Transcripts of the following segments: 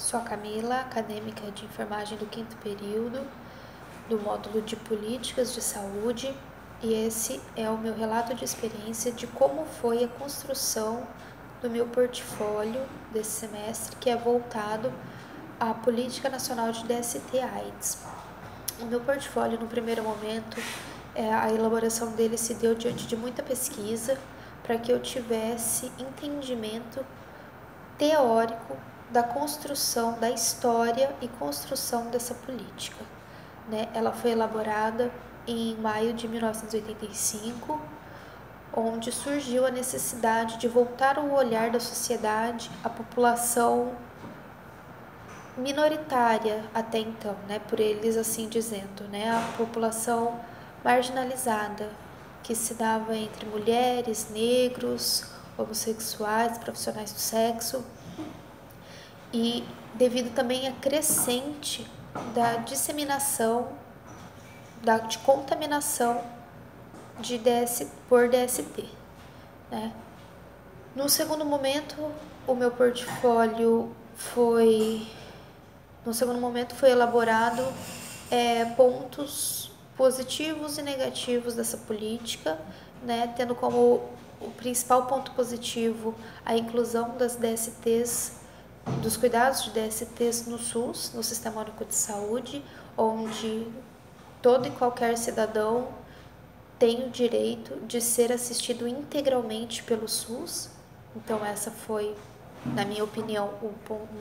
Sou a Camila, acadêmica de enfermagem do 5º período, do módulo de Políticas de Saúde, e esse é o meu relato de experiência de como foi a construção do meu portfólio desse semestre, que é voltado à Política Nacional de DST-AIDS. O meu portfólio, no primeiro momento, a elaboração dele se deu diante de muita pesquisa, para que eu tivesse entendimento teórico da construção, da história e construção dessa política. Ela foi elaborada em maio de 1985, onde surgiu a necessidade de voltar o olhar da sociedade à população minoritária até então, por eles assim dizendo, a população marginalizada, que se dava entre mulheres, negros, homossexuais, profissionais do sexo, e devido também à crescente da disseminação, de contaminação por DST. No segundo momento, o meu portfólio foi elaborado pontos positivos e negativos dessa política, tendo como o principal ponto positivo a inclusão das DSTs, dos cuidados de DSTs no SUS, no Sistema Único de Saúde, onde todo e qualquer cidadão tem o direito de ser assistido integralmente pelo SUS. Então essa foi, na minha opinião, o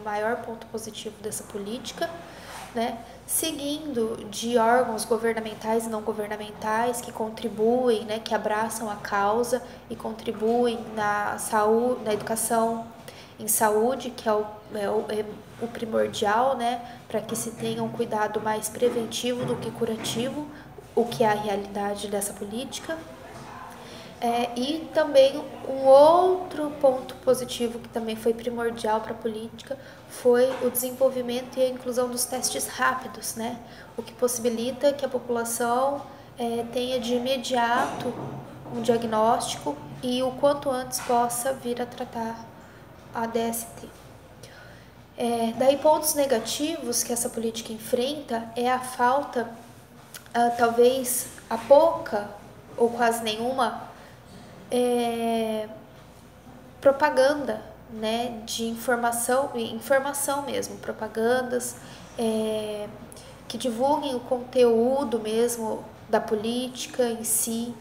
maior ponto positivo dessa política, seguindo de órgãos governamentais e não governamentais que contribuem, que abraçam a causa e contribuem na saúde, na educação em saúde, que é o primordial, para que se tenha um cuidado mais preventivo do que curativo, o que é a realidade dessa política. E também um outro ponto positivo que também foi primordial para a política foi o desenvolvimento e a inclusão dos testes rápidos, o que possibilita que a população tenha de imediato um diagnóstico e o quanto antes possa vir a tratar a DST. Daí pontos negativos que essa política enfrenta é a falta, talvez a pouca ou quase nenhuma propaganda, de informação mesmo, propagandas que divulguem o conteúdo mesmo da política em si,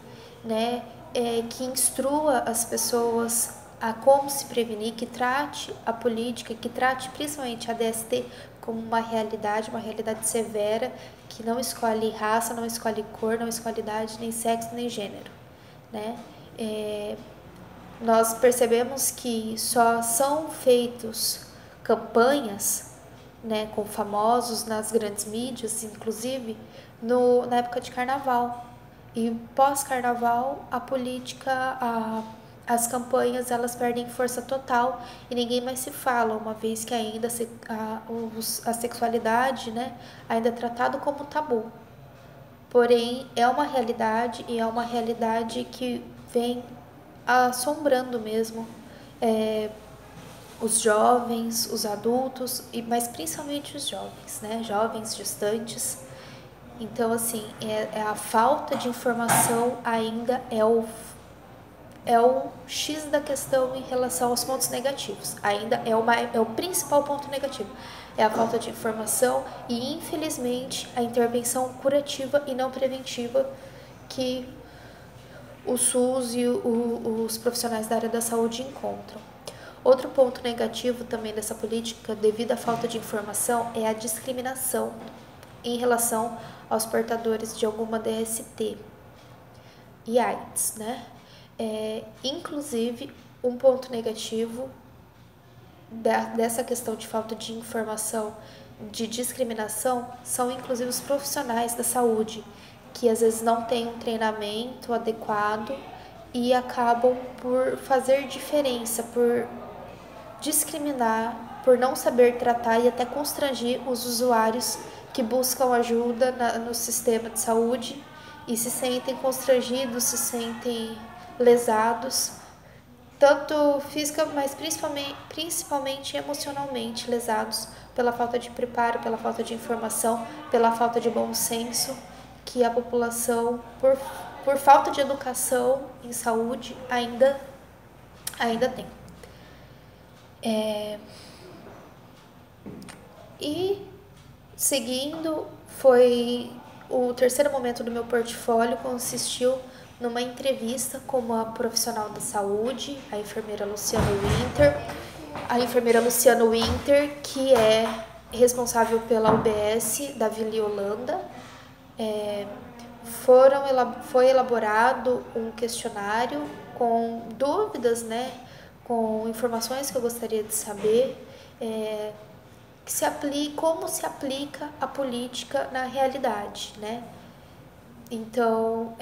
que instrua as pessoas a como se prevenir, que trate a política, que trate principalmente a DST como uma realidade severa, que não escolhe raça, não escolhe cor, não escolhe idade, nem sexo, nem gênero, Nós percebemos que só são feitos campanhas, com famosos nas grandes mídias, inclusive, na época de carnaval. E pós-carnaval, a política, as campanhas, elas perdem força total e ninguém mais se fala, uma vez que ainda a sexualidade, ainda é tratado como tabu. Porém, é uma realidade e é uma realidade que vem assombrando mesmo os jovens, os adultos, mas principalmente os jovens, jovens gestantes. Então, assim, a falta de informação ainda é o X da questão em relação aos pontos negativos. Ainda é o principal ponto negativo. É a falta de informação e, infelizmente, a intervenção curativa e não preventiva que o SUS e os profissionais da área da saúde encontram. Outro ponto negativo também dessa política, devido à falta de informação, é a discriminação em relação aos portadores de alguma DST e AIDS, Inclusive, um ponto negativo dessa questão de falta de informação, de discriminação, são inclusive os profissionais da saúde, que às vezes não têm um treinamento adequado e acabam por fazer diferença, por discriminar, por não saber tratar e até constranger os usuários que buscam ajuda no sistema de saúde e se sentem constrangidos, se sentem lesados tanto física, mas principalmente emocionalmente lesados pela falta de preparo, pela falta de informação, pela falta de bom senso que a população, por falta de educação em saúde, ainda tem. E seguindo, foi o terceiro momento do meu portfólio, consistiu numa entrevista com uma profissional da saúde, a enfermeira Luciana Winter. A enfermeira Luciana Winter, que é responsável pela UBS da Vila Yolanda. Foi elaborado um questionário com dúvidas, né, com informações que eu gostaria de saber, como se aplica a política na realidade, né? Então,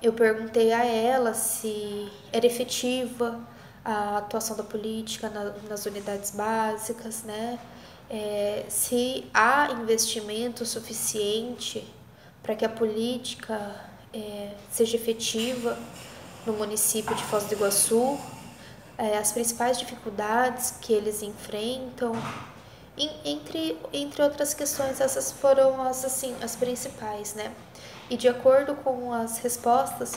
eu perguntei a ela se era efetiva a atuação da política nas unidades básicas, né? Se há investimento suficiente para que a política seja efetiva no município de Foz do Iguaçu, as principais dificuldades que eles enfrentam, entre outras questões. Essas foram as principais, né? E de acordo com as respostas,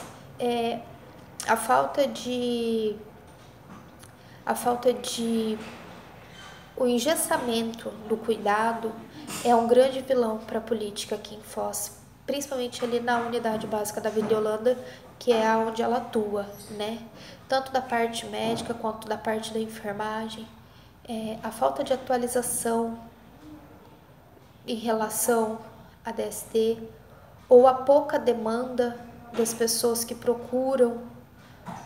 a falta de o engessamento do cuidado é um grande vilão para a política aqui em Foz, principalmente ali na unidade básica da Vila Yolanda, que é onde ela atua, né? Tanto da parte médica quanto da parte da enfermagem. A falta de atualização em relação à DST, ou a pouca demanda das pessoas que procuram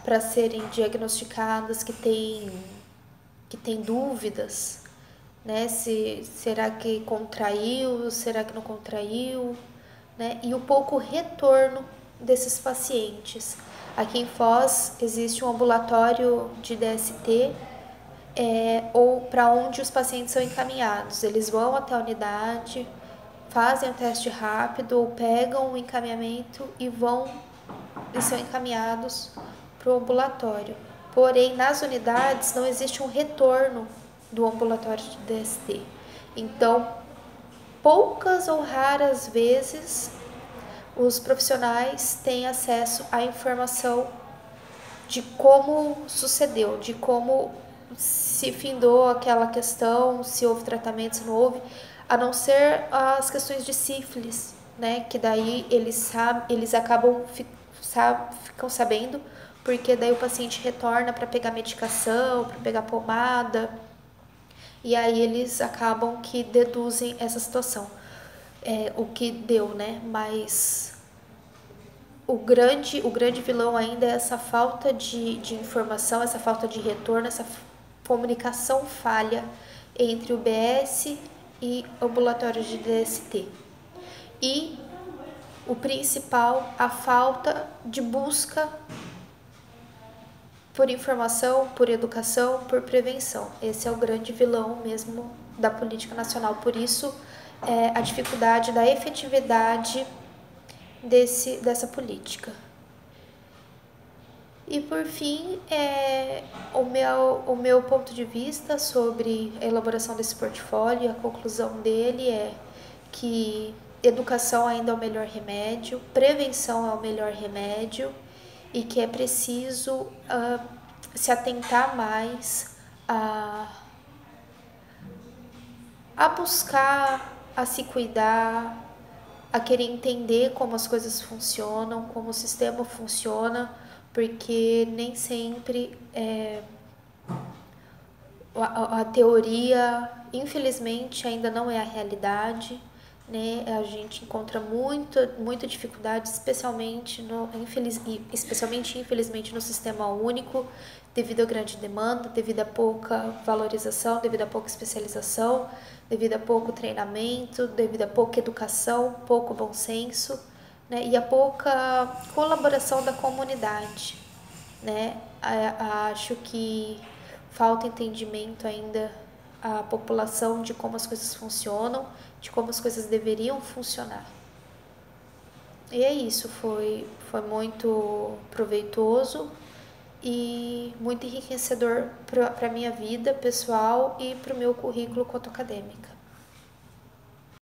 para serem diagnosticadas, que têm dúvidas, né? Será que contraiu, será que não contraiu, né? E o pouco retorno desses pacientes. Aqui em Foz existe um ambulatório de DST, ou para onde os pacientes são encaminhados. Eles vão até a unidade, fazem o teste rápido, ou pegam o encaminhamento e são encaminhados para o ambulatório. Porém, nas unidades não existe um retorno do ambulatório de DST. Então, poucas ou raras vezes os profissionais têm acesso à informação de como sucedeu, de como se findou aquela questão, se houve tratamento, se não houve, a não ser as questões de sífilis, né? Que daí eles ficam sabendo, porque daí o paciente retorna para pegar medicação, para pegar pomada, e aí eles acabam que deduzem essa situação, o que deu, né? Mas o grande vilão ainda é essa falta de informação, essa falta de retorno, essa comunicação falha entre o BS e ambulatórios de DST. E o principal, a falta de busca por informação, por educação, por prevenção. Esse é o grande vilão mesmo da política nacional. Por isso, a dificuldade da efetividade dessa política. E por fim, o meu ponto de vista sobre a elaboração desse portfólio, a conclusão dele é que educação ainda é o melhor remédio, prevenção é o melhor remédio, e que é preciso se atentar mais a buscar, a se cuidar, a querer entender como as coisas funcionam, como o sistema funciona, porque nem sempre a teoria, infelizmente, ainda não é a realidade, né? A gente encontra muita dificuldade, especialmente infelizmente no sistema único, devido à grande demanda, devido a pouca valorização, devido a pouca especialização, devido a pouco treinamento, devido a pouca educação, pouco bom senso, né? E a pouca colaboração da comunidade, né? Acho que falta entendimento ainda à população de como as coisas funcionam, de como as coisas deveriam funcionar. E é isso, foi muito proveitoso e muito enriquecedor para a minha vida pessoal e para o meu currículo quanto acadêmica.